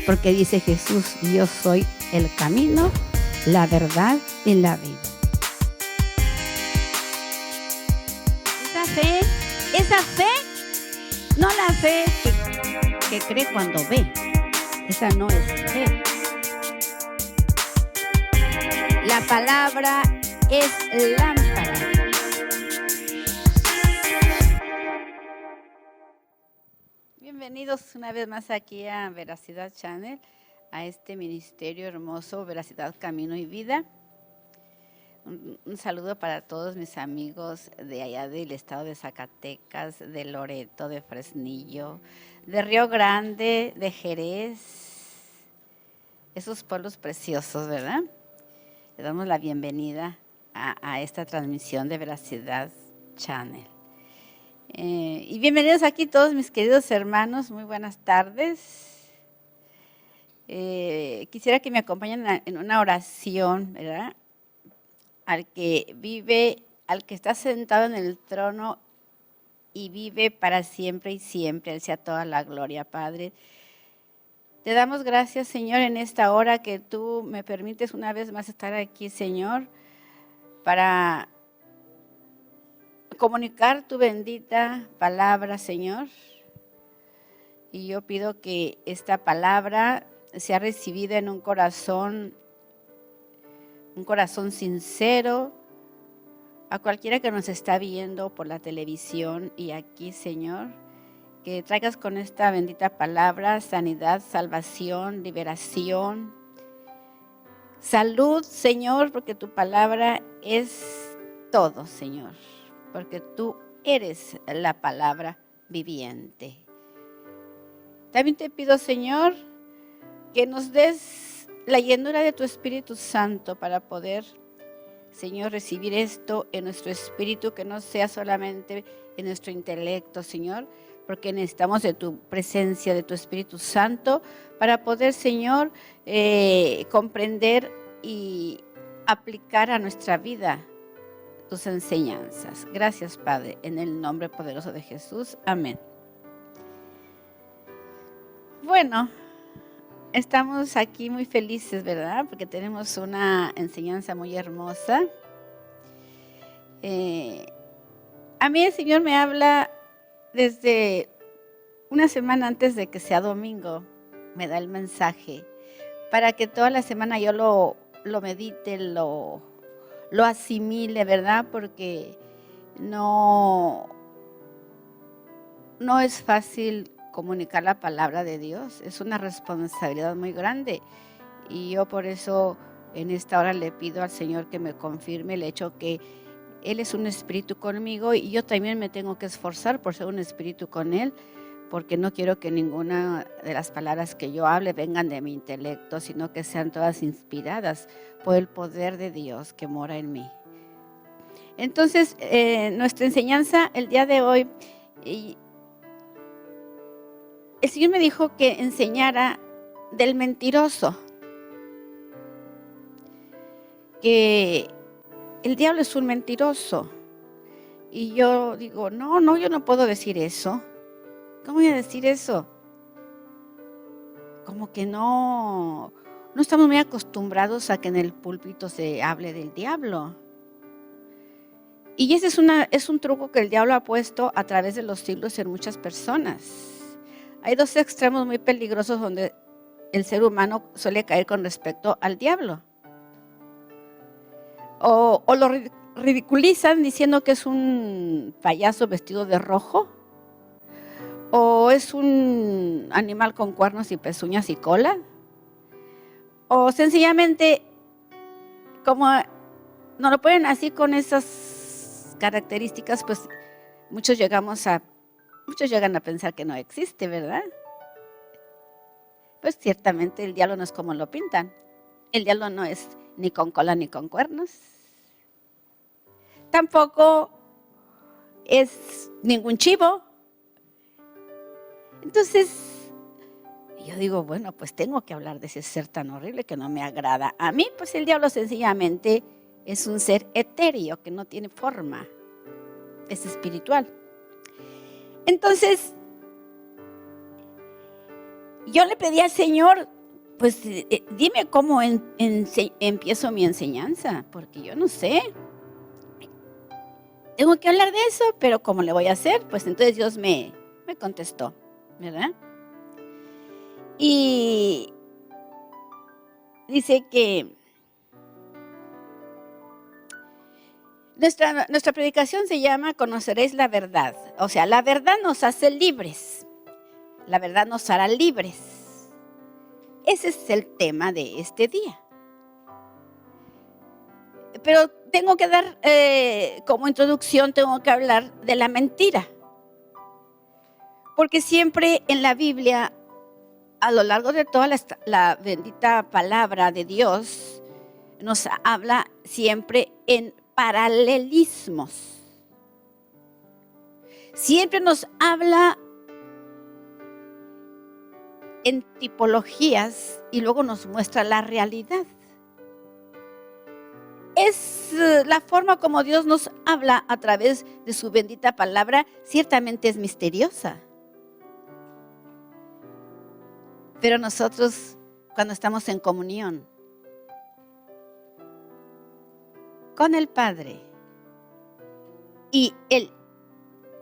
porque dice Jesús, yo soy el camino, la verdad y la vida. Esa fe, no la fe que cree cuando ve, esa no es fe. La palabra es lámpara. Bienvenidos una vez más aquí a Veracidad Channel, a este ministerio hermoso, Veracidad, Camino y Vida. Un saludo para todos mis amigos de allá del estado de Zacatecas, de Loreto, de Fresnillo, de Río Grande, de Jerez, esos pueblos preciosos, ¿verdad? Le damos la bienvenida a esta transmisión de Veracidad Channel. Y bienvenidos aquí todos mis queridos hermanos, muy buenas tardes. Quisiera que me acompañen en una oración, ¿verdad? Al que está sentado en el trono y vive para siempre y siempre, Él sea toda la gloria, Padre. Te damos gracias, Señor, en esta hora que tú me permites una vez más estar aquí, Señor, para comunicar tu bendita palabra, Señor. Y yo pido que esta palabra sea recibida en un corazón sincero, a cualquiera que nos está viendo por la televisión y aquí, Señor, que traigas con esta bendita palabra sanidad, salvación, liberación, salud, Señor, porque tu palabra es todo, Señor, porque tú eres la palabra viviente. También te pido, Señor, que nos des la llenura de tu Espíritu Santo para poder, Señor, recibir esto en nuestro espíritu, que no sea solamente en nuestro intelecto, Señor, porque necesitamos de tu presencia, de tu Espíritu Santo, para poder, Señor, comprender y aplicar a nuestra vida tus enseñanzas. Gracias, Padre, en el nombre poderoso de Jesús. Amén. Bueno, estamos aquí muy felices, ¿verdad? Porque tenemos una enseñanza muy hermosa. A mí el Señor me habla desde una semana antes de que sea domingo. Me da el mensaje para que toda la semana yo lo medite, lo asimile, ¿verdad? Porque no es fácil comunicar la palabra de Dios, es una responsabilidad muy grande y yo por eso en esta hora le pido al Señor que me confirme el hecho que Él es un espíritu conmigo y yo también me tengo que esforzar por ser un espíritu con Él, porque no quiero que ninguna de las palabras que yo hable vengan de mi intelecto, sino que sean todas inspiradas por el poder de Dios que mora en mí. Entonces, nuestra enseñanza el día de hoy, el Señor me dijo que enseñara del mentiroso, que el diablo es un mentiroso. Y yo digo, no, yo no puedo decir eso. ¿Cómo voy a decir eso? Como que no estamos muy acostumbrados a que en el púlpito se hable del diablo. Y ese es un truco que el diablo ha puesto a través de los siglos en muchas personas. Hay dos extremos muy peligrosos donde el ser humano suele caer con respecto al diablo. O lo ridiculizan diciendo que es un payaso vestido de rojo, o es un animal con cuernos y pezuñas y cola, o sencillamente como nos lo ponen así con esas características, pues muchos llegan a pensar que no existe, ¿verdad? Pues ciertamente el diablo no es como lo pintan. El diablo no es ni con cola ni con cuernos. Tampoco es ningún chivo. Entonces, yo digo, bueno, pues tengo que hablar de ese ser tan horrible que no me agrada. A mí, pues el diablo sencillamente es un ser etéreo que no tiene forma. Es espiritual. Entonces, yo le pedí al Señor pues dime cómo empiezo mi enseñanza, porque yo no sé. Tengo que hablar de eso, pero ¿cómo le voy a hacer? Pues entonces Dios me contestó, ¿verdad? Y dice que nuestra predicación se llama Conoceréis la verdad. O sea, la verdad nos hace libres. La verdad nos hará libres. Ese es el tema de este día. Pero tengo que dar, como introducción, tengo que hablar de la mentira. Porque siempre en la Biblia, a lo largo de toda la bendita palabra de Dios, nos habla siempre en paralelismos. Siempre nos habla en tipologías y luego nos muestra la realidad. Es la forma como Dios nos habla a través de su bendita palabra, ciertamente es misteriosa. Pero nosotros, cuando estamos en comunión con el Padre y el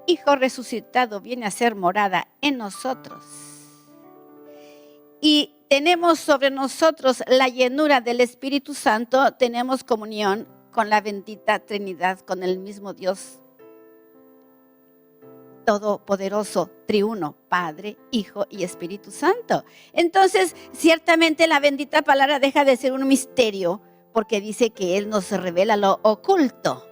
Hijo resucitado viene a ser morada en nosotros y tenemos sobre nosotros la llenura del Espíritu Santo, tenemos comunión con la bendita Trinidad, con el mismo Dios todopoderoso, triuno, Padre, Hijo y Espíritu Santo. Entonces, ciertamente la bendita palabra deja de ser un misterio, porque dice que Él nos revela lo oculto.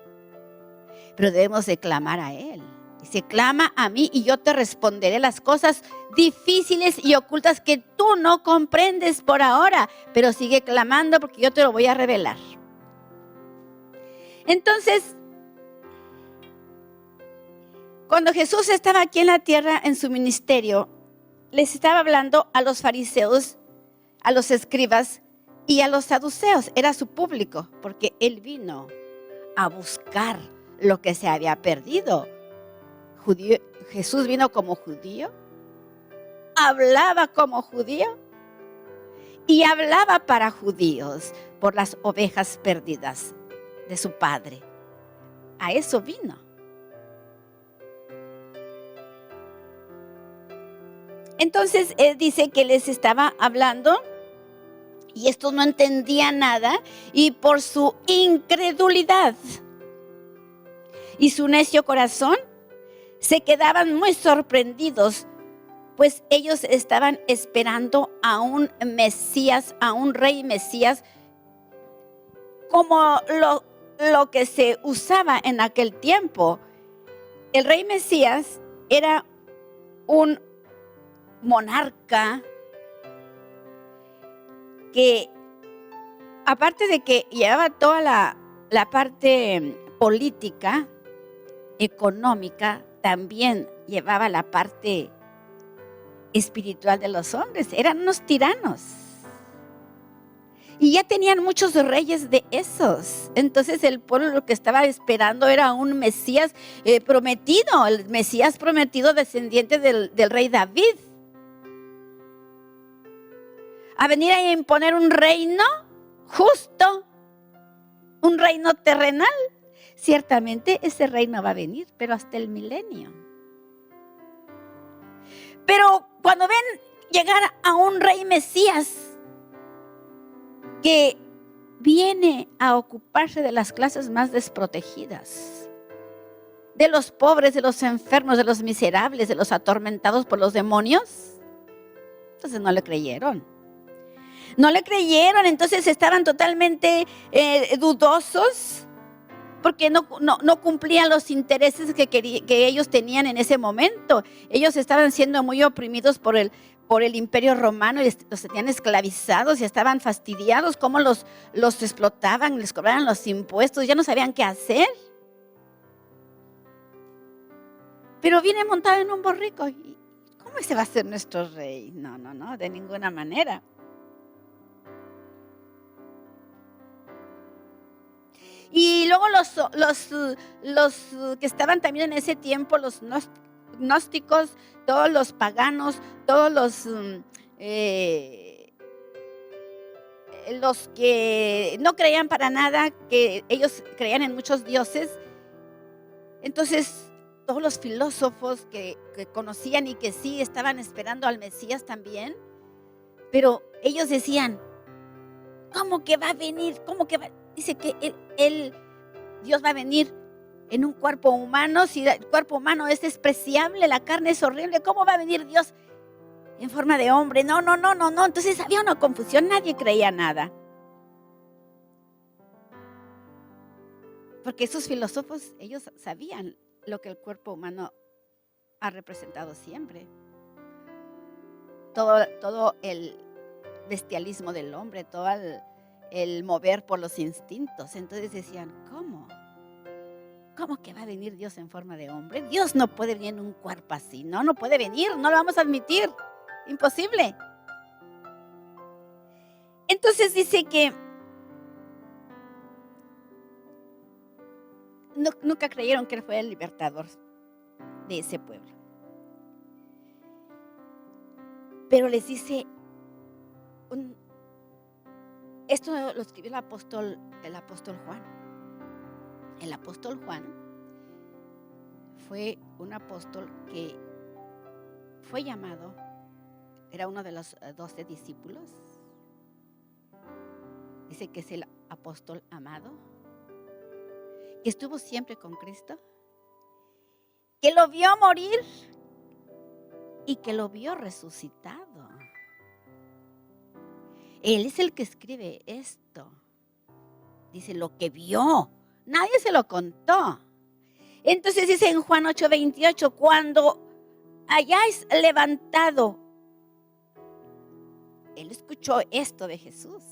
Pero debemos de clamar a Él. Dice, clama a mí y yo te responderé las cosas difíciles y ocultas que tú no comprendes por ahora, pero sigue clamando porque yo te lo voy a revelar. Entonces, cuando Jesús estaba aquí en la tierra en su ministerio, les estaba hablando a los fariseos, a los escribas y a los saduceos. Era su público, porque Él vino a buscar lo que se había perdido. Jesús vino como judío, hablaba como judío y hablaba para judíos por las ovejas perdidas de su Padre. A eso vino. Entonces Él dice que les estaba hablando y estos no entendían nada y por su incredulidad y su necio corazón se quedaban muy sorprendidos, pues ellos estaban esperando a un Mesías, a un rey Mesías, como lo que se usaba en aquel tiempo. El rey Mesías era un monarca que, aparte de que llevaba toda la parte política, económica, también llevaba la parte espiritual de los hombres. Eran unos tiranos. Y ya tenían muchos reyes de esos. Entonces el pueblo lo que estaba esperando era un Mesías prometido, el Mesías prometido descendiente del rey David. A venir a imponer un reino justo, un reino terrenal. Ciertamente ese reino va a venir, pero hasta el milenio. Pero cuando ven llegar a un rey Mesías que viene a ocuparse de las clases más desprotegidas, de los pobres, de los enfermos, de los miserables, de los atormentados por los demonios, entonces no le creyeron. No le creyeron, entonces estaban totalmente dudosos, porque no cumplían los intereses que ellos tenían en ese momento. Ellos estaban siendo muy oprimidos por el imperio romano y los tenían esclavizados y estaban fastidiados, cómo los explotaban, les cobraban los impuestos, ya no sabían qué hacer. Pero viene montado en un borrico. ¿Cómo ese va a ser nuestro rey? No, de ninguna manera. Y luego los que estaban también en ese tiempo, los gnósticos, todos los paganos, todos los los que no creían para nada, que ellos creían en muchos dioses. Entonces, todos los filósofos que conocían y que sí estaban esperando al Mesías también, pero ellos decían, ¿cómo que va a venir? ¿Cómo que va? Dice que Dios va a venir en un cuerpo humano. Si el cuerpo humano es despreciable, la carne es horrible, ¿cómo va a venir Dios en forma de hombre? No. Entonces había una confusión, nadie creía nada. Porque esos filósofos, ellos sabían lo que el cuerpo humano ha representado siempre. Todo el bestialismo del hombre, todo el mover por los instintos. Entonces decían, ¿cómo? ¿Cómo que va a venir Dios en forma de hombre? Dios no puede venir en un cuerpo así. No puede venir, no lo vamos a admitir. Imposible. Entonces dice que nunca creyeron que él fue el libertador de ese pueblo. Pero les dice, esto lo escribió el apóstol Juan. El apóstol Juan fue un apóstol que fue llamado, era uno de los 12 discípulos. Dice que es el apóstol amado, que estuvo siempre con Cristo, que lo vio morir y que lo vio resucitado. Él es el que escribe esto. Dice lo que vio. Nadie se lo contó. Entonces dice en Juan 8:28, cuando hayáis levantado, él escuchó esto de Jesús.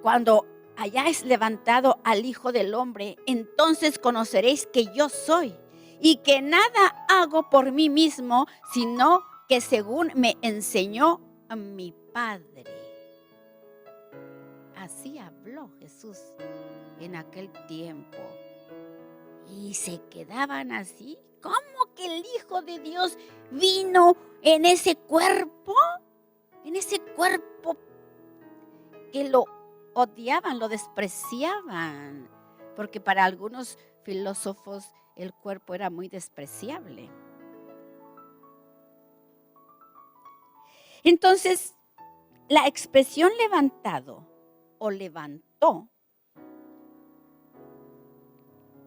Cuando hayáis levantado al Hijo del Hombre, entonces conoceréis que yo soy y que nada hago por mí mismo, sino que según me enseñó mi Padre. Así habló Jesús en aquel tiempo. Y se quedaban así. ¿Cómo que el Hijo de Dios vino en ese cuerpo? En ese cuerpo que lo odiaban, lo despreciaban. Porque para algunos filósofos el cuerpo era muy despreciable. Entonces, la expresión levantado o levantó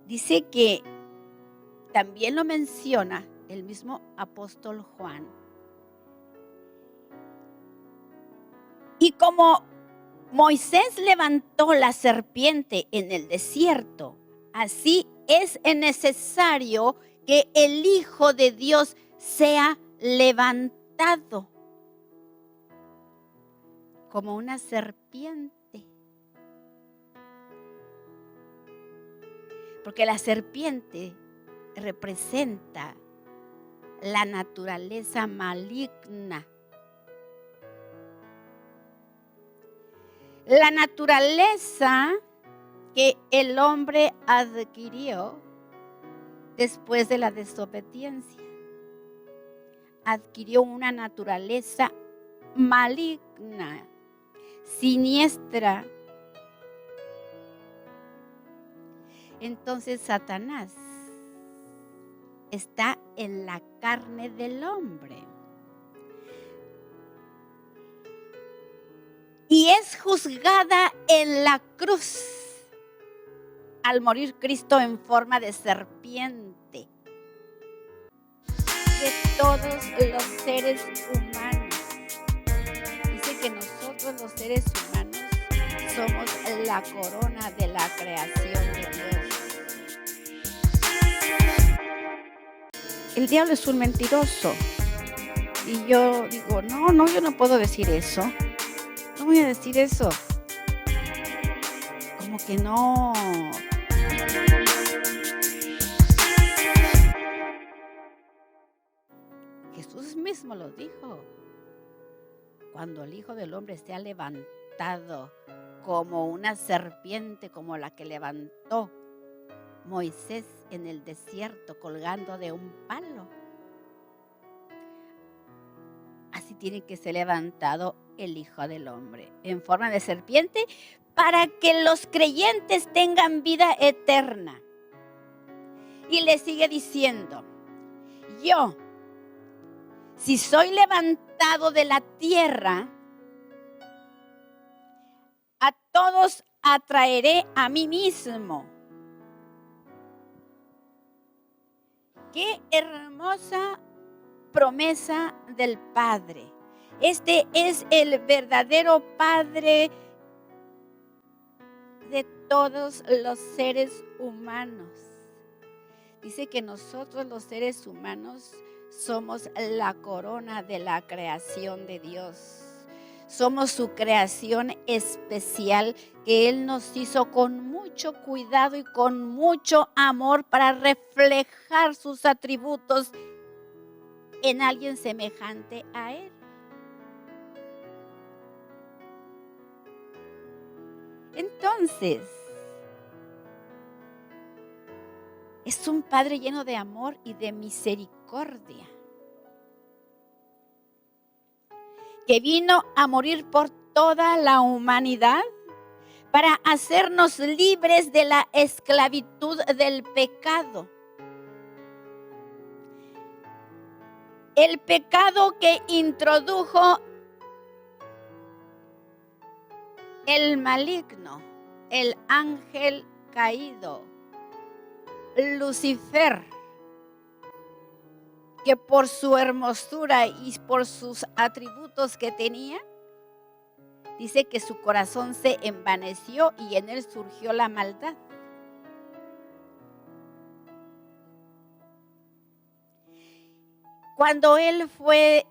dice que también lo menciona el mismo apóstol Juan. Y como Moisés levantó la serpiente en el desierto, así es necesario que el Hijo de Dios sea levantado como una serpiente. Porque la serpiente representa la naturaleza maligna. La naturaleza que el hombre adquirió después de la desobediencia. Adquirió una naturaleza maligna, siniestra. Entonces Satanás está en la carne del hombre. Y es juzgada en la cruz al morir Cristo en forma de serpiente. De todos los seres humanos. Dice que nosotros los seres humanos somos la corona de la creación de Dios. El diablo es un mentiroso. Y yo digo, no, yo no puedo decir eso. No voy a decir eso. Como que no. Jesús mismo lo dijo. Cuando el Hijo del Hombre sea levantado como una serpiente, como la que levantó Moisés en el desierto colgando de un palo. así tiene que ser levantado el Hijo del Hombre, en forma de serpiente, para que los creyentes tengan vida eterna. Y le sigue diciendo, yo, si soy levantado de la tierra, a todos atraeré a mí mismo. Qué hermosa promesa del Padre. Este es el verdadero Padre de todos los seres humanos. Dice que nosotros los seres humanos somos la corona de la creación de Dios. Somos su creación especial que Él nos hizo con mucho cuidado y con mucho amor para reflejar sus atributos en alguien semejante a Él. Entonces, es un Padre lleno de amor y de misericordia, que vino a morir por toda la humanidad para hacernos libres de la esclavitud del pecado. El pecado que introdujo el maligno, el ángel caído, Lucifer, que por su hermosura y por sus atributos que tenía, dice que su corazón se envaneció y en él surgió la maldad. Cuando él fue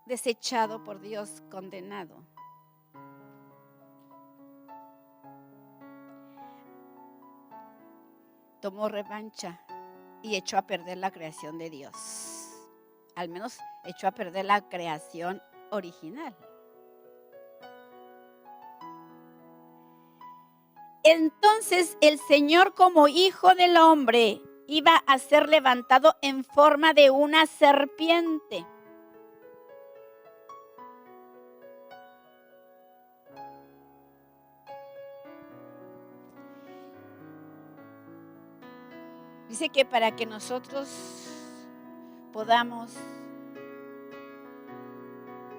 desechado por Dios, condenado, tomó revancha y echó a perder la creación de Dios. Al menos echó a perder la creación original. Entonces el Señor, como Hijo del Hombre, iba a ser levantado en forma de una serpiente. Dice que para que nosotros podamos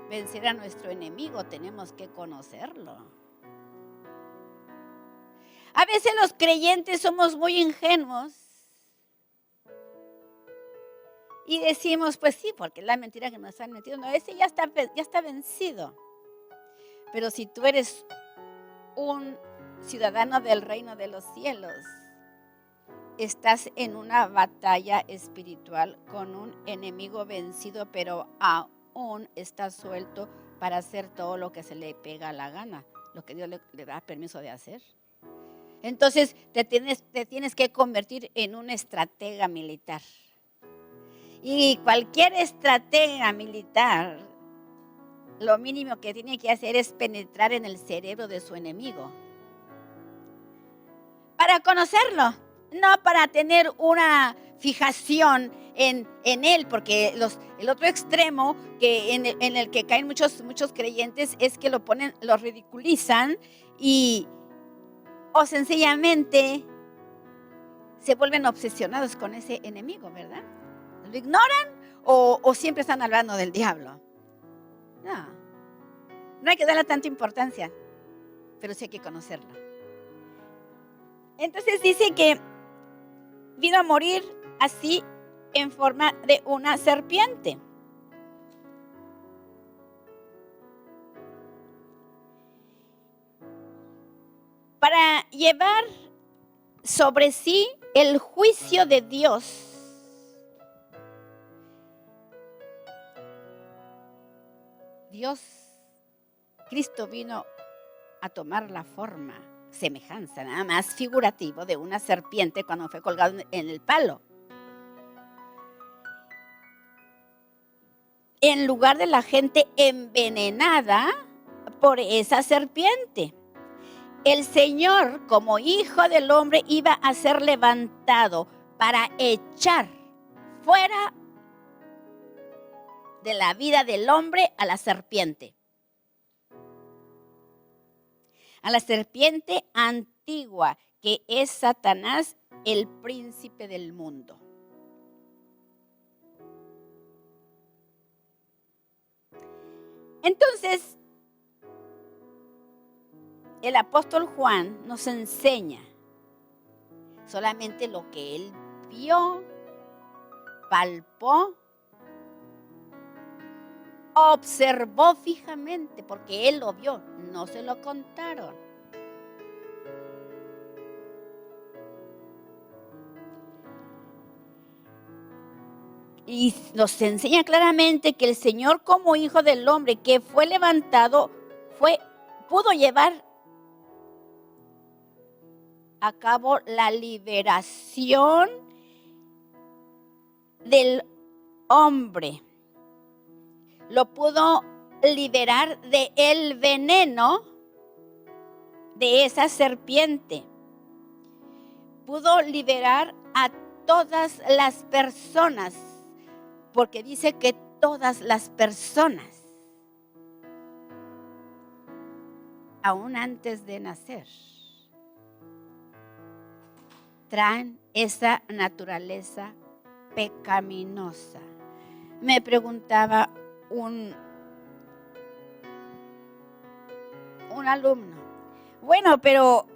vencer a nuestro enemigo, tenemos que conocerlo. A veces los creyentes somos muy ingenuos y decimos, pues sí, porque es la mentira que nos han metido. No, ese ya está vencido. Pero si tú eres un ciudadano del reino de los cielos, estás en una batalla espiritual con un enemigo vencido, pero aún estás suelto para hacer todo lo que se le pega la gana, lo que Dios le da permiso de hacer. Entonces te tienes que convertir en un estratega militar. Y cualquier estratega militar, lo mínimo que tiene que hacer es penetrar en el cerebro de su enemigo. Para conocerlo, no para tener una fijación en él, porque el otro extremo que en el que caen muchos creyentes es que lo ridiculizan o sencillamente se vuelven obsesionados con ese enemigo, ¿verdad? ¿Lo ignoran o siempre están hablando del diablo? No hay que darle tanta importancia, pero sí hay que conocerlo. Entonces dice que vino a morir así en forma de una serpiente. Para llevar sobre sí el juicio de Dios. Cristo vino a tomar la forma, semejanza, nada más figurativo, de una serpiente cuando fue colgado en el palo. En lugar de la gente envenenada por esa serpiente. El Señor, como Hijo del Hombre, iba a ser levantado para echar fuera de la vida del hombre a la serpiente. A la serpiente antigua, que es Satanás, el príncipe del mundo. Entonces, el apóstol Juan nos enseña solamente lo que él vio, palpó, observó fijamente, porque él lo vio, no se lo contaron. Y nos enseña claramente que el Señor, como Hijo del Hombre, que fue levantado, pudo llevar a cabo la liberación del hombre. Lo pudo liberar del veneno de esa serpiente. Pudo liberar a todas las personas, porque dice que todas las personas, aún antes de nacer, traen esa naturaleza pecaminosa. Me preguntaba un alumno, bueno, pero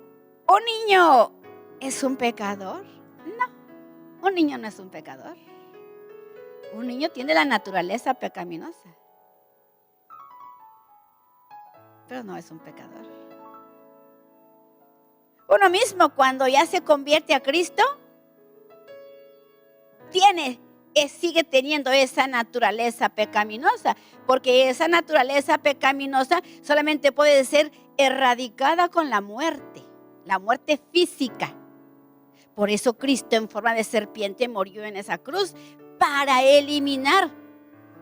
¿un niño es un pecador? No, un niño no es un pecador. Un niño tiene la naturaleza pecaminosa, pero no es un pecador. Uno mismo, cuando ya se convierte a Cristo, sigue teniendo esa naturaleza pecaminosa, porque esa naturaleza pecaminosa solamente puede ser erradicada con la muerte física. Por eso Cristo, en forma de serpiente, murió en esa cruz para eliminar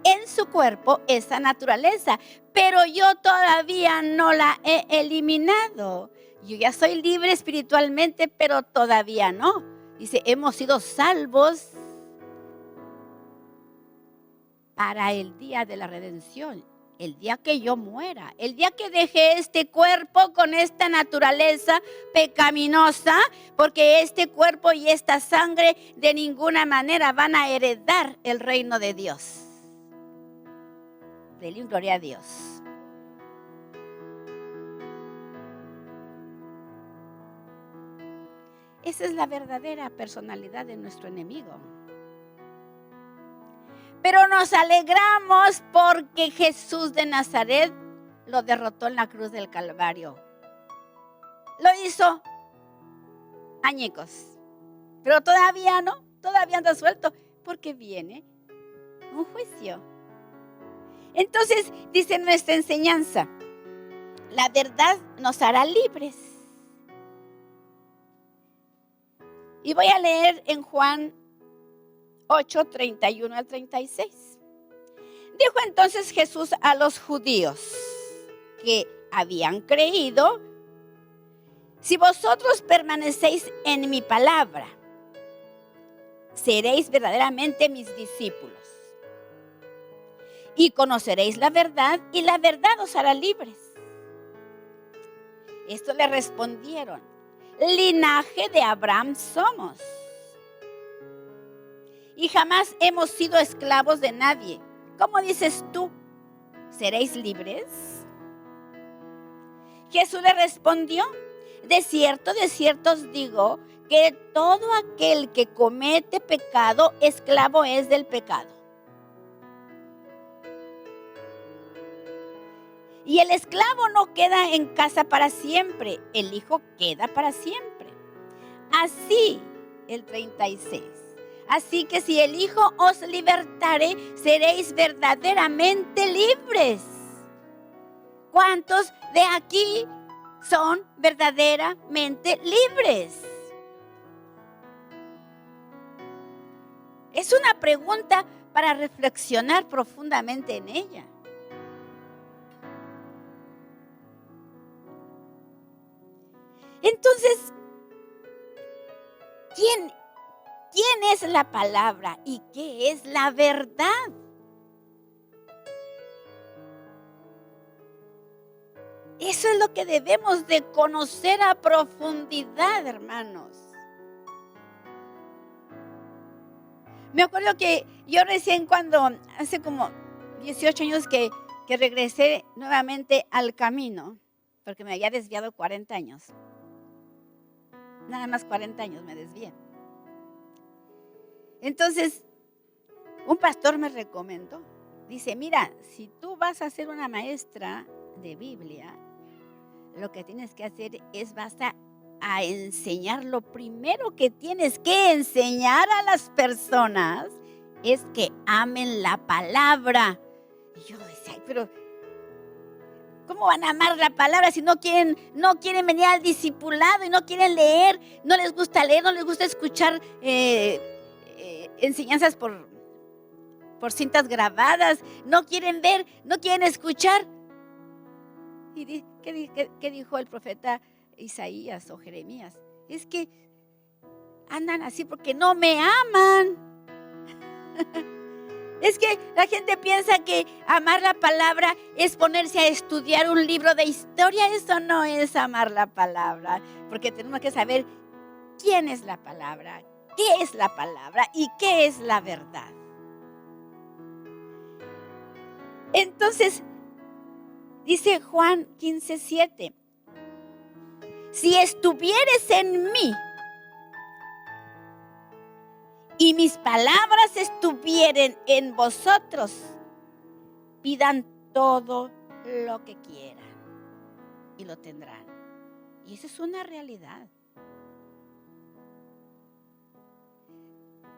en su cuerpo esa naturaleza. Pero yo todavía no la he eliminado. Yo ya soy libre espiritualmente, pero todavía no. Dice, hemos sido salvos para el día de la redención, el día que yo muera, el día que deje este cuerpo con esta naturaleza pecaminosa, porque este cuerpo y esta sangre de ninguna manera van a heredar el reino de Dios. Dele gloria a Dios. Esa es la verdadera personalidad de nuestro enemigo. Pero nos alegramos porque Jesús de Nazaret lo derrotó en la cruz del Calvario. Lo hizo añicos, pero todavía no, todavía anda suelto, porque viene un juicio. Entonces, dice nuestra enseñanza, la verdad nos hará libres. Y voy a leer en Juan 8, 31 al 36. Dijo entonces Jesús a los judíos que habían creído: si vosotros permanecéis en mi palabra, seréis verdaderamente mis discípulos y conoceréis la verdad, y la verdad os hará libres. Esto le respondieron: linaje de Abraham somos, y jamás hemos sido esclavos de nadie. ¿Cómo dices tú, seréis libres? Jesús le respondió: de cierto os digo, que todo aquel que comete pecado, esclavo es del pecado. Y el esclavo no queda en casa para siempre, el hijo queda para siempre. Así, el 36. Así que si el Hijo os libertare, seréis verdaderamente libres. ¿Cuántos de aquí son verdaderamente libres? Es una pregunta para reflexionar profundamente en ella. Entonces, ¿quién es la palabra y qué es la verdad? Eso es lo que debemos de conocer a profundidad, hermanos. Me acuerdo que yo recién hace como 18 años que regresé nuevamente al camino, porque me había desviado 40 años. Nada más 40 años me desvié. Entonces, un pastor me recomendó. Dice, mira, si tú vas a ser una maestra de Biblia, lo que tienes que hacer es vas a enseñar. Lo primero que tienes que enseñar a las personas es que amen la palabra. Y yo decía, ay, pero ¿cómo van a amar la palabra si no quieren venir al discipulado y no quieren leer? No les gusta leer, no les gusta escuchar enseñanzas por cintas grabadas, no quieren ver, no quieren escuchar. ¿Y qué dijo el profeta Isaías o Jeremías? Es que andan así porque no me aman. Es que la gente piensa que amar la palabra es ponerse a estudiar un libro de historia. Eso no es amar la palabra, porque tenemos que saber quién es la palabra, qué es la palabra y qué es la verdad. Entonces, dice Juan 15:7, si estuvieres en mí y mis palabras estuvieren en vosotros, pidan todo lo que quieran y lo tendrán. Y eso es una realidad.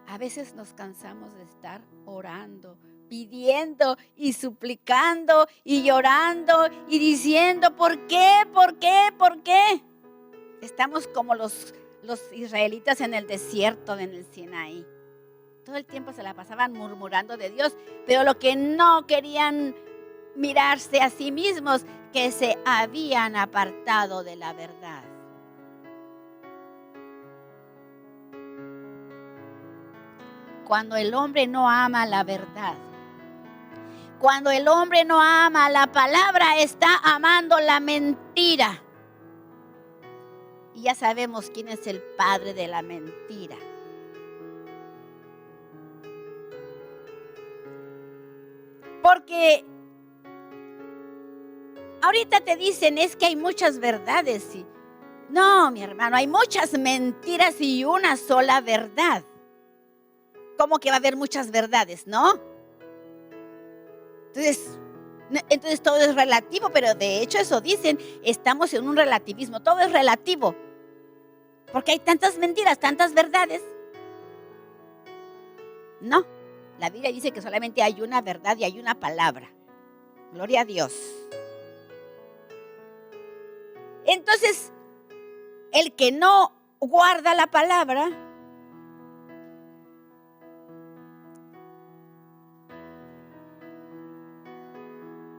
A veces nos cansamos de estar orando, pidiendo y suplicando y llorando y diciendo, ¿por qué? ¿Por qué? ¿Por qué? Estamos como los israelitas en el desierto, en el Sinaí. Todo el tiempo se la pasaban murmurando de Dios, pero lo que no querían mirarse a sí mismos, que se habían apartado de la verdad. Cuando el hombre no ama la verdad, cuando el hombre no ama la palabra, está amando la mentira. Y ya sabemos quién es el padre de la mentira. Porque ahorita te dicen, es que hay muchas verdades. No, mi hermano, hay muchas mentiras y una sola verdad. ¿Cómo que va a haber muchas verdades, no? Entonces todo es relativo, pero de hecho eso dicen, estamos en un relativismo, todo es relativo. Porque hay tantas mentiras, tantas verdades. No, la Biblia dice que solamente hay una verdad y hay una palabra. Gloria a Dios. Entonces, el que no guarda la palabra,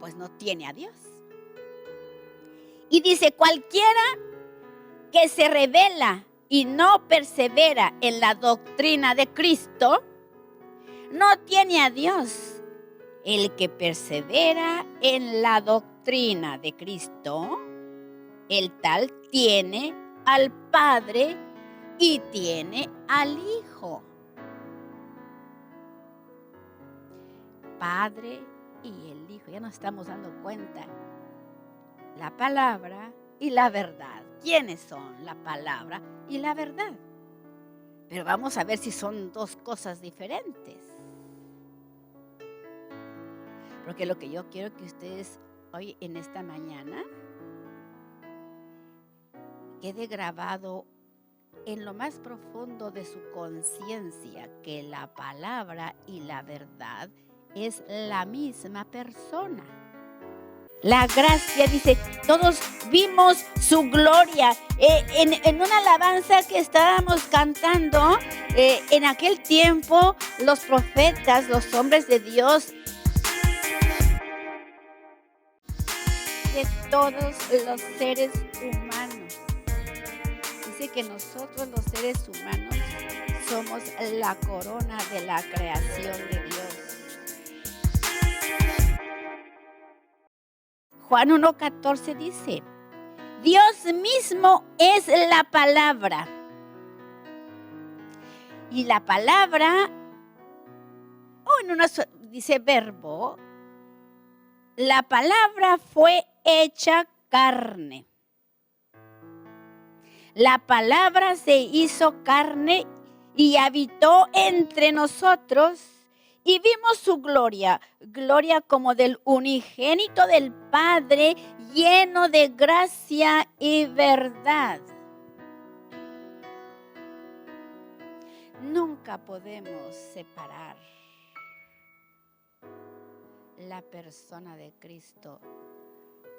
pues no tiene a Dios. Y dice, cualquiera que se revela y no persevera en la doctrina de Cristo, no tiene a Dios. El que persevera en la doctrina de Cristo, el tal tiene al Padre y tiene al Hijo. Padre y el Hijo, ya nos estamos dando cuenta. La palabra y la verdad. ¿Quiénes son la palabra y la verdad? Pero vamos a ver si son dos cosas diferentes. Porque lo que yo quiero que ustedes hoy en esta mañana quede grabado en lo más profundo de su conciencia que la palabra y la verdad es la misma persona. La gracia, dice, todos vimos su gloria. En una alabanza que estábamos cantando, en aquel tiempo los profetas, los hombres de Dios, de todos los seres humanos, dice que nosotros los seres humanos somos la corona de la creación de Dios. Juan 1:14 dice, Dios mismo es la palabra. Y la palabra, dice verbo, la palabra fue hecha carne. La palabra se hizo carne y habitó entre nosotros y vimos su gloria, gloria como del unigénito del Padre, lleno de gracia y verdad. Nunca podemos separar la persona de Cristo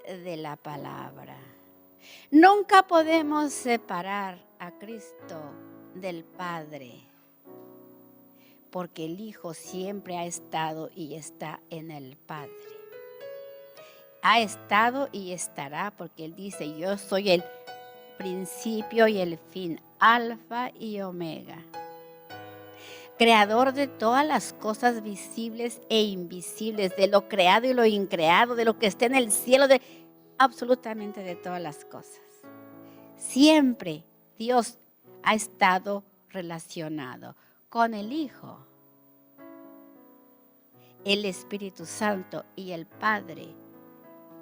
de la palabra. Nunca podemos separar a Cristo del Padre, porque el Hijo siempre ha estado y está en el Padre. Ha estado y estará, porque Él dice, yo soy el principio y el fin, alfa y omega. Creador de todas las cosas visibles e invisibles, de lo creado y lo increado, de lo que está en el cielo, de absolutamente de todas las cosas. Siempre Dios ha estado relacionado con el Hijo, el Espíritu Santo y el Padre.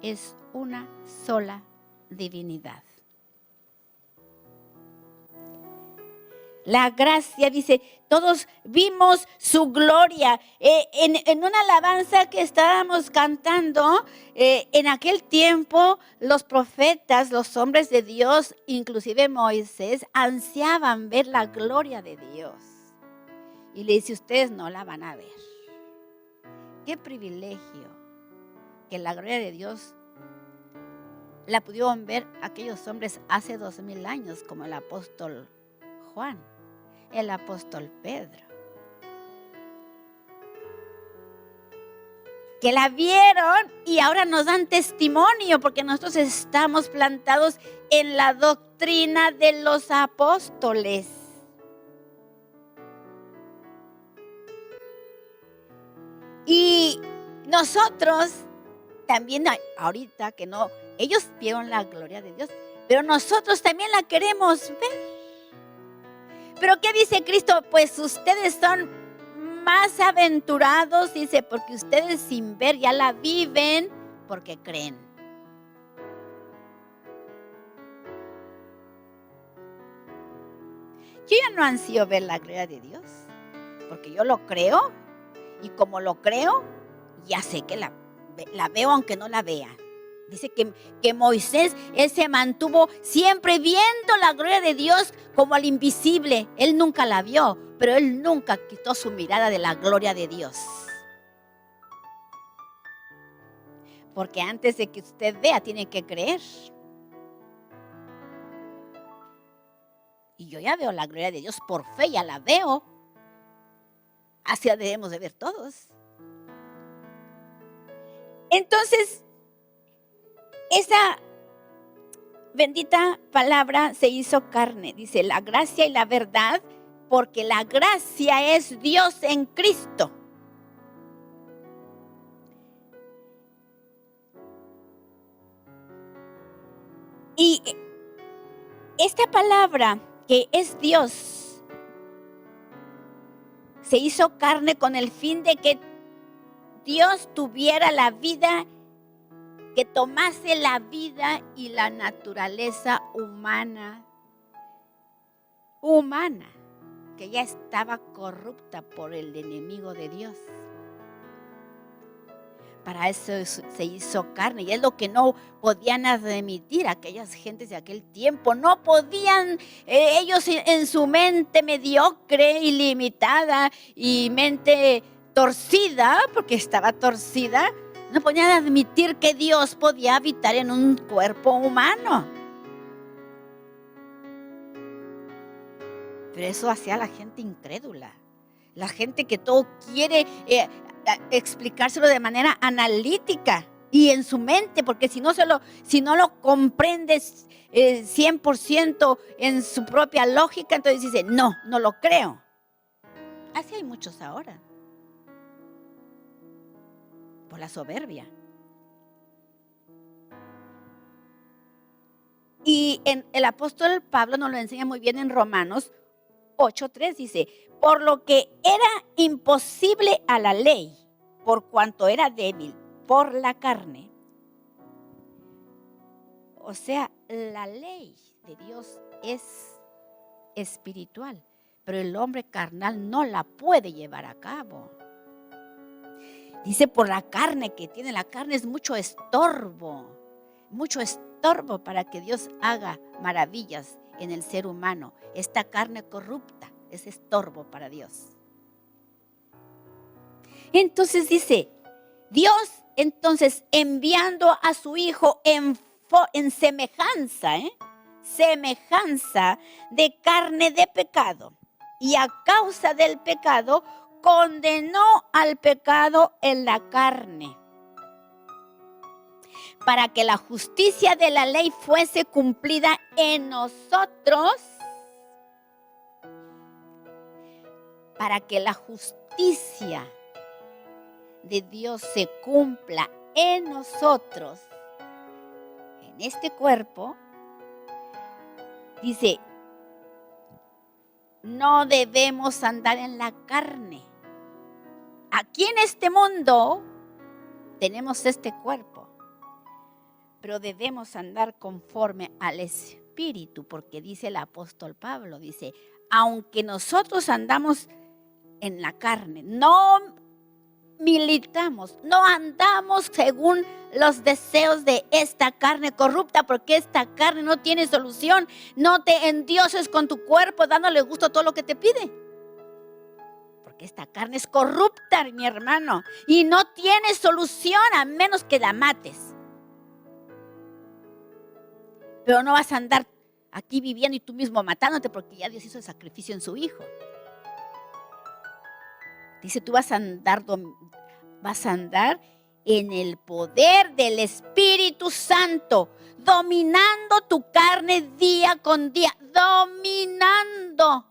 Es una sola divinidad. La gracia, dice, todos vimos su gloria. En una alabanza que estábamos cantando, en aquel tiempo los profetas, los hombres de Dios, inclusive Moisés, ansiaban ver la gloria de Dios. Y le dice, ustedes no la van a ver. Qué privilegio que la gloria de Dios la pudieron ver aquellos hombres hace 2000 años, como el apóstol Juan, el apóstol Pedro, que la vieron y ahora nos dan testimonio, porque nosotros estamos plantados en la doctrina de los apóstoles. Y nosotros también, ahorita que no, ellos vieron la gloria de Dios, pero nosotros también la queremos ver. Pero ¿qué dice Cristo? Pues ustedes son más aventurados, dice, porque ustedes sin ver ya la viven porque creen. Yo ya no ansío ver la gloria de Dios, porque yo lo creo, y como lo creo, ya sé que la veo aunque no la vea. Dice que Moisés, él se mantuvo siempre viendo la gloria de Dios como al invisible. Él nunca la vio, pero él nunca quitó su mirada de la gloria de Dios. Porque antes de que usted vea, tiene que creer. Y yo ya veo la gloria de Dios por fe, ya la veo. Así la debemos de ver todos. Entonces, esa bendita palabra se hizo carne, dice la gracia y la verdad, porque la gracia es Dios en Cristo. Y esta palabra que es Dios se hizo carne con el fin de que Dios tuviera la vida, que tomase la vida y la naturaleza humana, que ya estaba corrupta por el enemigo de Dios. Para eso se hizo carne, y es lo que no podían admitir aquellas gentes de aquel tiempo. No podían, ellos en su mente mediocre, ilimitada y mente torcida, porque estaba torcida, no podían admitir que Dios podía habitar en un cuerpo humano. Pero eso hacía a la gente incrédula. La gente que todo quiere explicárselo de manera analítica y en su mente, porque si no lo comprendes 100% en su propia lógica, entonces dice, no lo creo. Así hay muchos ahora. Por la soberbia. Y el apóstol Pablo nos lo enseña muy bien en Romanos 8:3, dice, por lo que era imposible a la ley, por cuanto era débil por la carne. O sea, la ley de Dios es espiritual, pero el hombre carnal no la puede llevar a cabo. Dice, por la carne que tiene, la carne es mucho estorbo para que Dios haga maravillas en el ser humano. Esta carne corrupta es estorbo para Dios. Entonces dice, Dios entonces enviando a su Hijo en semejanza, semejanza de carne de pecado, y a causa del pecado condenó al pecado en la carne, para que la justicia de la ley fuese cumplida en nosotros, para que la justicia de Dios se cumpla en nosotros, en este cuerpo. Dice, no debemos andar en la carne. Aquí en este mundo tenemos este cuerpo, pero debemos andar conforme al Espíritu, porque dice el apóstol Pablo, dice, aunque nosotros andamos en la carne, no militamos, no andamos según los deseos de esta carne corrupta, porque esta carne no tiene solución. No te endioses con tu cuerpo dándole gusto a todo lo que te pide, porque esta carne es corrupta, mi hermano, y no tiene solución a menos que la mates. Pero no vas a andar aquí viviendo y tú mismo matándote, porque ya Dios hizo el sacrificio en su Hijo. Dice, tú vas a andar en el poder del Espíritu Santo, dominando tu carne día con día, dominando.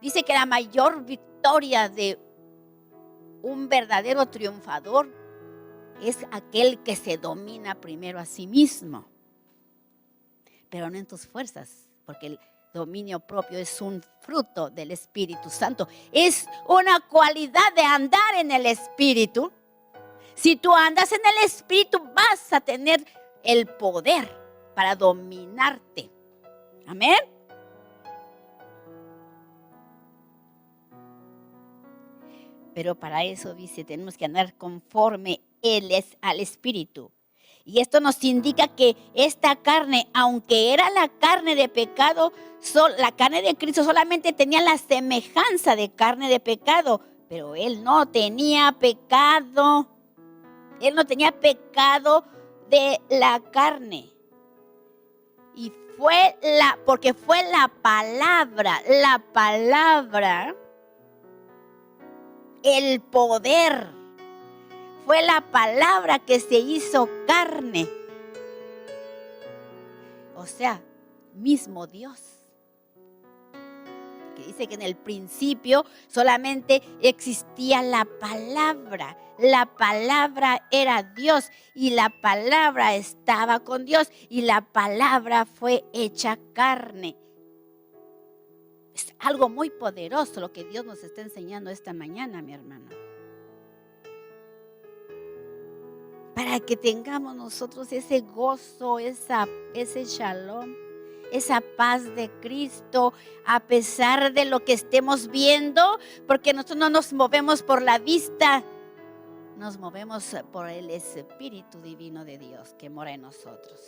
Dice que la mayor victoria de un verdadero triunfador es aquel que se domina primero a sí mismo, pero no en tus fuerzas, porque el dominio propio es un fruto del Espíritu Santo. Es una cualidad de andar en el Espíritu. Si tú andas en el Espíritu, vas a tener el poder para dominarte. Amén. Pero para eso, dice, tenemos que andar conforme al Espíritu. Y esto nos indica que esta carne, aunque era la carne de pecado, la carne de Cristo solamente tenía la semejanza de carne de pecado, pero Él no tenía pecado. Él no tenía pecado de la carne. Y porque fue la palabra, el poder. Fue la palabra que se hizo carne. O sea, mismo Dios. Que dice que en el principio solamente existía la palabra. La palabra era Dios y la palabra estaba con Dios y la palabra fue hecha carne. Es algo muy poderoso lo que Dios nos está enseñando esta mañana, mi hermano. Para que tengamos nosotros ese gozo, ese shalom, esa paz de Cristo, a pesar de lo que estemos viendo, porque nosotros no nos movemos por la vista, nos movemos por el Espíritu Divino de Dios que mora en nosotros.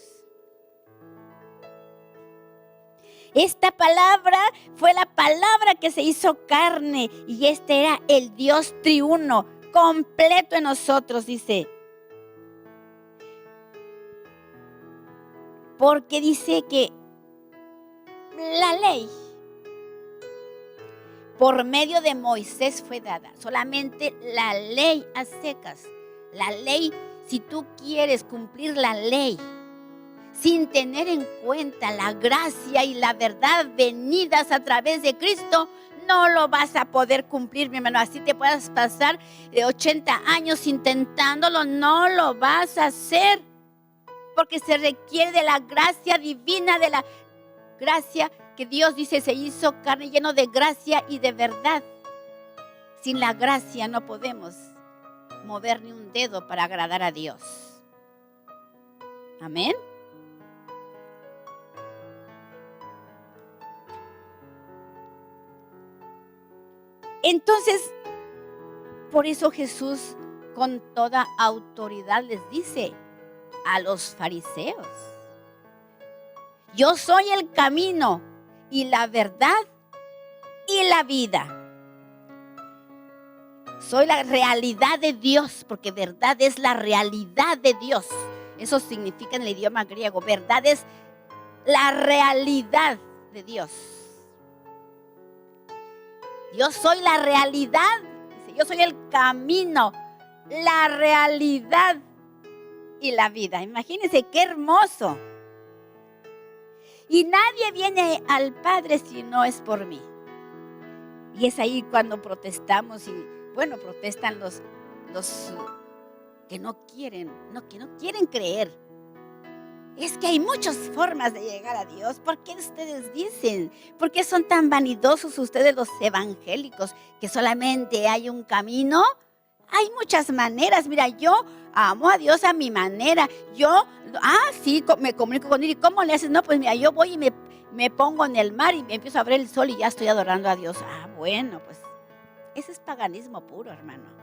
Esta palabra fue la palabra que se hizo carne y este era el Dios triuno, completo en nosotros, dice. Porque dice que la ley por medio de Moisés fue dada. Solamente la ley a secas. La ley, si tú quieres cumplir la ley sin tener en cuenta la gracia y la verdad venidas a través de Cristo, no lo vas a poder cumplir, mi hermano. Así te puedas pasar 80 años intentándolo, no lo vas a hacer. porque se requiere de la gracia divina, de la gracia que Dios dice se hizo carne, lleno de gracia y de verdad. Sin la gracia no podemos mover ni un dedo para agradar a Dios. Amén. Entonces, por eso Jesús con toda autoridad les dice a los fariseos: yo soy el camino y la verdad y la vida. Soy la realidad de Dios, porque verdad es la realidad de Dios. Eso significa en el idioma griego. Verdad es la realidad de Dios. Yo soy la realidad. Dice, yo soy el camino, la realidad y la vida. Imagínense qué hermoso. Y nadie viene al Padre si no es por mí. Y es ahí cuando protestamos y protestan los que no quieren creer. Es que hay muchas formas de llegar a Dios. ¿Por qué ustedes dicen? ¿Por qué son tan vanidosos ustedes los evangélicos? Que solamente hay un camino. Hay muchas maneras. Mira, yo amo a Dios a mi manera. Sí, me comunico con Él. ¿Y cómo le haces? No, pues mira, yo voy y me pongo en el mar y me empiezo a ver el sol y ya estoy adorando a Dios. Bueno, pues ese es paganismo puro, hermano.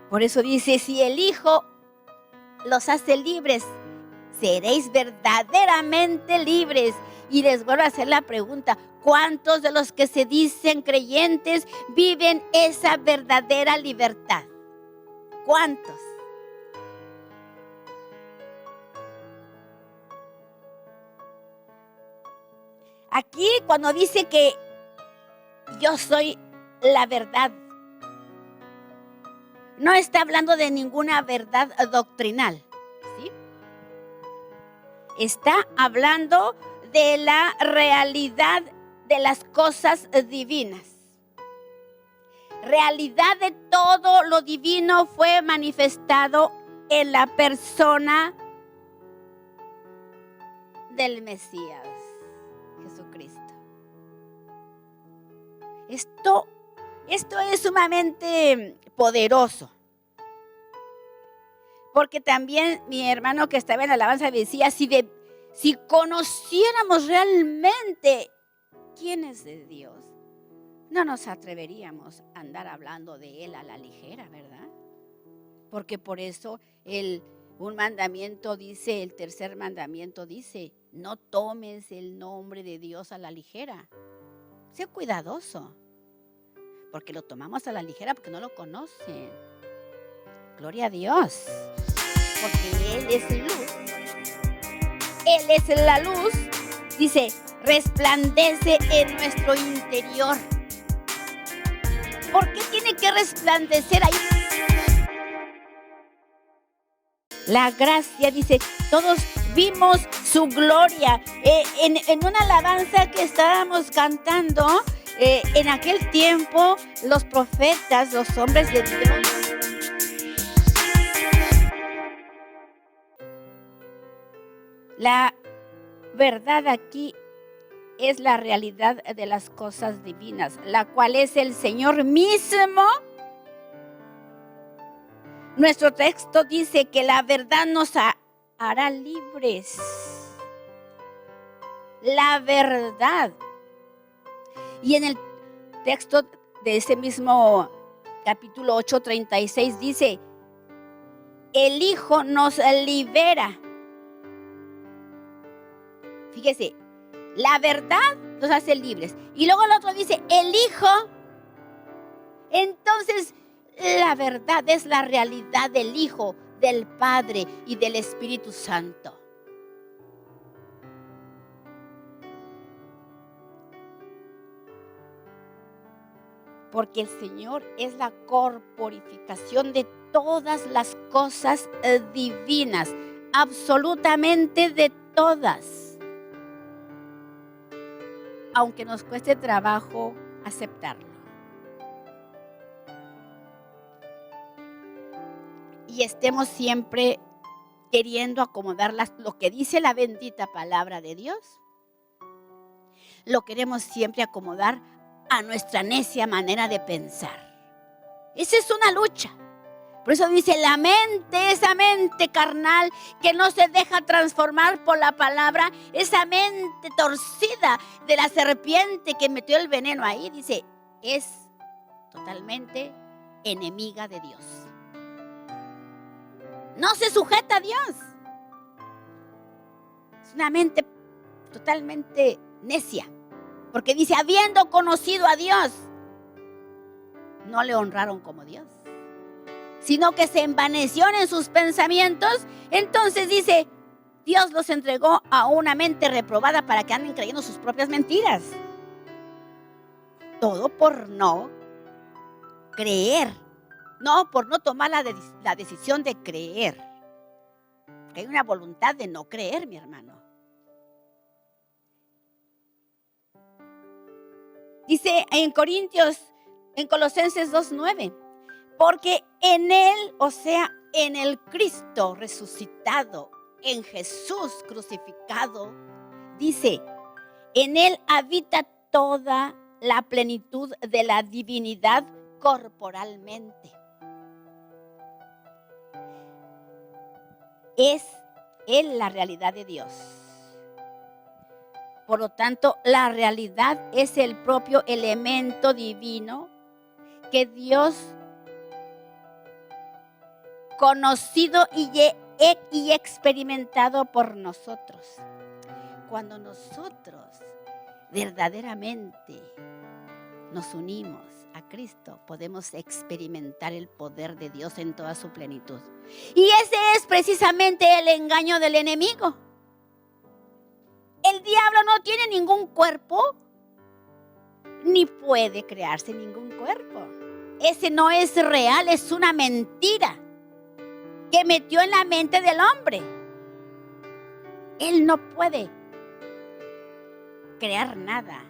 Por eso dice, si el Hijo los hace libres, seréis verdaderamente libres. Y les vuelvo a hacer la pregunta, ¿cuántos de los que se dicen creyentes viven esa verdadera libertad? ¿Cuántos? Aquí cuando dice que yo soy la verdad, no está hablando de ninguna verdad doctrinal, ¿sí? Está hablando de la realidad de las cosas divinas. Realidad de todo lo divino fue manifestado en la persona del Mesías, Jesucristo. Esto es sumamente poderoso. Porque también mi hermano que estaba en la alabanza decía, si conociéramos realmente quién es de Dios, no nos atreveríamos a andar hablando de Él a la ligera, ¿verdad? Porque por eso un mandamiento dice, el tercer mandamiento dice, no tomes el nombre de Dios a la ligera. Sé cuidadoso, porque lo tomamos a la ligera porque no lo conocen. Gloria a Dios, porque Él es luz. Él es la luz, dice, resplandece en nuestro interior. ¿Por qué tiene que resplandecer ahí? La gracia, dice, todos vimos su gloria. En una alabanza que estábamos cantando, en aquel tiempo, los profetas, los hombres de Dios, la verdad aquí es la realidad de las cosas divinas, la cual es el Señor mismo. Nuestro texto dice que la verdad nos hará libres. La verdad. Y en el texto de ese mismo capítulo 8:36 dice, el Hijo nos libera. Fíjese, la verdad nos hace libres. Y luego el otro dice, el Hijo. Entonces, la verdad es la realidad del Hijo, del Padre y del Espíritu Santo. Porque el Señor es la corporificación de todas las cosas divinas, absolutamente de todas. Aunque nos cueste trabajo aceptarlo. y estemos siempre queriendo acomodar lo que dice la bendita palabra de Dios. Lo queremos siempre acomodar a nuestra necia manera de pensar. Esa es una lucha. Por eso dice la mente, esa mente carnal que no se deja transformar por la palabra, esa mente torcida de la serpiente que metió el veneno ahí, dice, es totalmente enemiga de Dios. No se sujeta a Dios. Es una mente totalmente necia. Porque dice, habiendo conocido a Dios, no le honraron como Dios, sino que se envanecieron en sus pensamientos. Entonces dice, Dios los entregó a una mente reprobada para que anden creyendo sus propias mentiras. Todo por no creer, por no tomar la decisión de creer. Porque hay una voluntad de no creer, mi hermano. Dice en Colosenses 2:9, porque en Él, o sea, en el Cristo resucitado, en Jesús crucificado, dice, en Él habita toda la plenitud de la divinidad corporalmente. Es Él la realidad de Dios. Por lo tanto, la realidad es el propio elemento divino que Dios conocido y experimentado por nosotros. Cuando nosotros verdaderamente nos unimos a Cristo, podemos experimentar el poder de Dios en toda su plenitud. Y ese es precisamente el engaño del enemigo. El diablo no tiene ningún cuerpo, ni puede crearse ningún cuerpo. Ese no es real, es una mentira que metió en la mente del hombre. Él no puede crear nada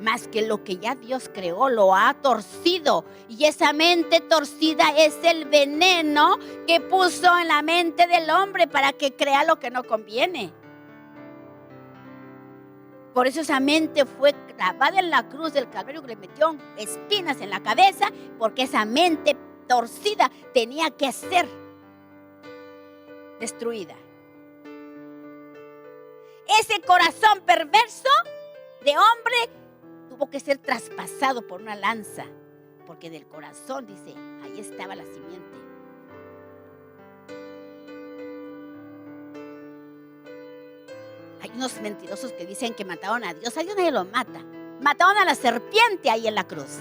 más que lo que ya Dios creó, lo ha torcido. Y esa mente torcida es el veneno que puso en la mente del hombre para que crea lo que no conviene. Por eso esa mente fue clavada en la cruz del Calvario, que le metió espinas en la cabeza, porque esa mente torcida tenía que ser destruida. Ese corazón perverso de hombre tuvo que ser traspasado por una lanza, porque del corazón, dice, ahí estaba la simiente. Hay unos mentirosos que dicen que mataron a Dios. A Dios nadie lo mata. Mataron a la serpiente ahí en la cruz.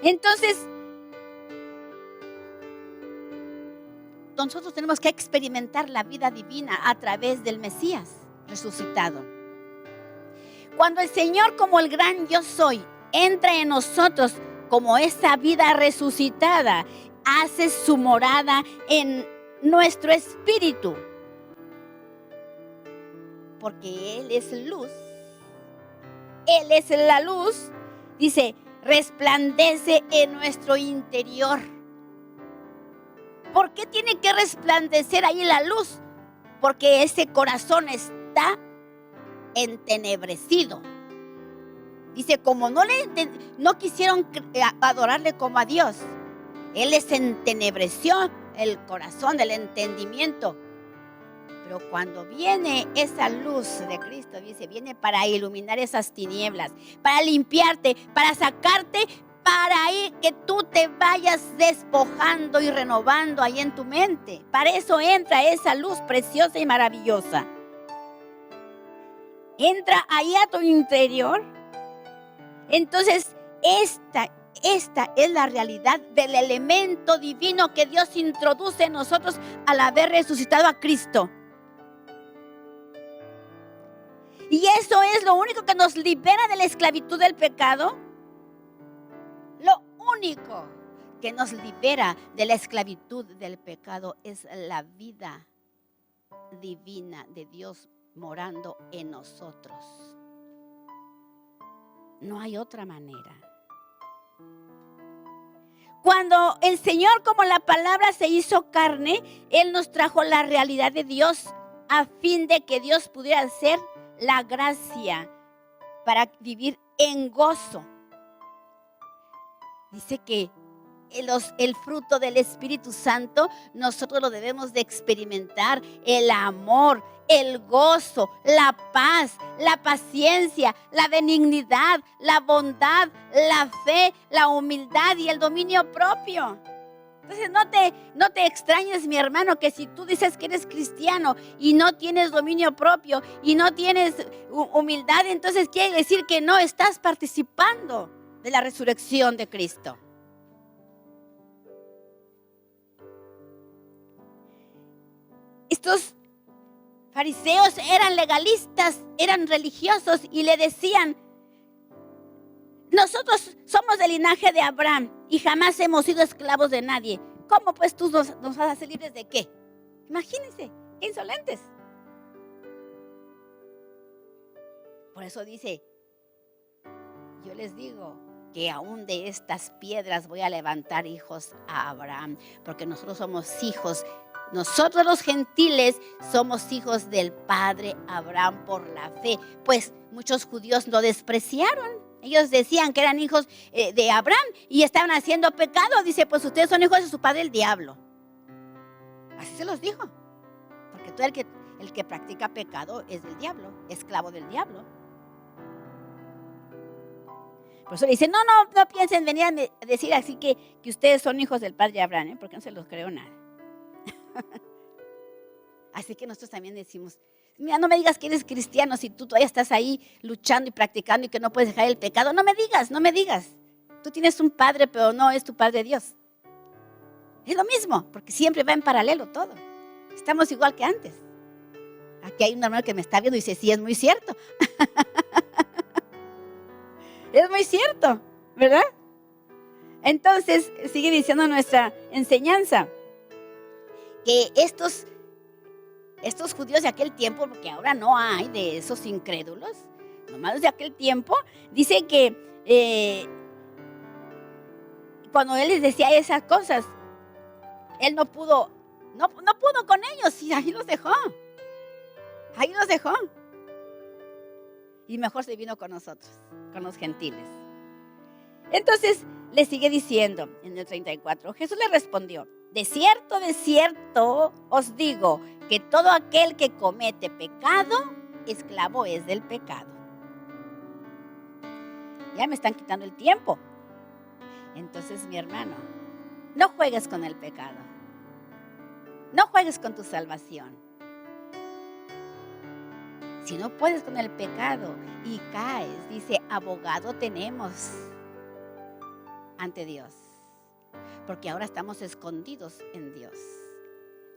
Entonces, nosotros tenemos que experimentar la vida divina a través del Mesías resucitado. Cuando el Señor, como el gran yo soy, entra en nosotros como esa vida resucitada, hace su morada en nuestro espíritu, porque Él es luz. Él es la luz, dice, resplandece en nuestro interior. ¿Por qué tiene que resplandecer ahí la luz? Porque ese corazón está entenebrecido. Dice, como no quisieron adorarle como a Dios, Él les entenebreció el corazón, el entendimiento. Pero cuando viene esa luz de Cristo, dice, viene para iluminar esas tinieblas, para limpiarte, para sacarte, para ahí que tú te vayas despojando y renovando ahí en tu mente. Para eso entra esa luz preciosa y maravillosa. Entra ahí a tu interior. Entonces, esta es la realidad del elemento divino que Dios introduce en nosotros al haber resucitado a Cristo. Y eso es lo único que nos libera de la esclavitud del pecado. Lo único que nos libera de la esclavitud del pecado es la vida divina de Dios morando en nosotros. No hay otra manera. Cuando el Señor, como la palabra se hizo carne, Él nos trajo la realidad de Dios a fin de que Dios pudiera hacer la gracia para vivir en gozo. Dice que el fruto del Espíritu Santo nosotros lo debemos de experimentar: el amor, el gozo, la paz, la paciencia, la benignidad, la bondad, la fe, la humildad y el dominio propio. Entonces no te extrañes, mi hermano, que si tú dices que eres cristiano y no tienes dominio propio y no tienes humildad, entonces quiere decir que no estás participando de la resurrección de Cristo. Estos fariseos eran legalistas, eran religiosos y le decían: nosotros somos del linaje de Abraham y jamás hemos sido esclavos de nadie. ¿Cómo pues tú nos vas a hacer libres de qué? Imagínense, qué insolentes. Por eso dice: yo les digo que aún de estas piedras voy a levantar hijos a Abraham, porque nosotros somos hijos. Nosotros los gentiles somos hijos del padre Abraham por la fe. Pues muchos judíos lo despreciaron. Ellos decían que eran hijos de Abraham y estaban haciendo pecado. Dice: pues ustedes son hijos de su padre el diablo. Así se los dijo. Porque todo el que practica pecado es del diablo, esclavo del diablo. Por eso le dice: no piensen venir a decir así que ustedes son hijos del padre Abraham, porque no se los creo nada. Así que nosotros también decimos: mira, no me digas que eres cristiano si tú todavía estás ahí luchando y practicando y que no puedes dejar el pecado. No me digas. Tú tienes un padre, pero no es tu padre Dios. Es lo mismo, porque siempre va en paralelo todo. Estamos igual que antes. Aquí hay un hermano que me está viendo y dice: sí, es muy cierto. Es muy cierto, ¿verdad? Entonces, sigue diciendo nuestra enseñanza que estos judíos de aquel tiempo, porque ahora no hay de esos incrédulos, nomás de aquel tiempo, dice que cuando él les decía esas cosas, él no pudo con ellos y ahí los dejó. Y mejor se vino con nosotros, con los gentiles. Entonces le sigue diciendo en el 34, Jesús le respondió: de cierto os digo que todo aquel que comete pecado, esclavo es del pecado. Ya me están quitando el tiempo. Entonces, mi hermano, no juegues con el pecado. No juegues con tu salvación. Si no puedes con el pecado y caes, dice: abogado tenemos ante Dios. Porque ahora estamos escondidos en Dios,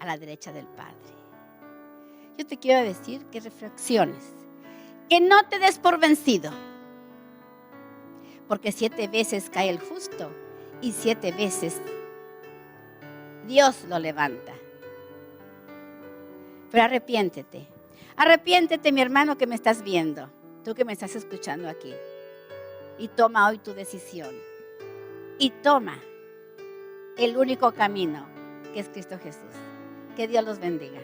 a la derecha del Padre. Yo te quiero decir que reflexiones, que no te des por vencido. Porque 7 veces cae el justo y 7 veces Dios lo levanta. Pero arrepiéntete. Arrepiéntete, mi hermano, que me estás viendo, tú que me estás escuchando aquí. Y toma hoy tu decisión. Y toma el único camino, que es Cristo Jesús. Que Dios los bendiga.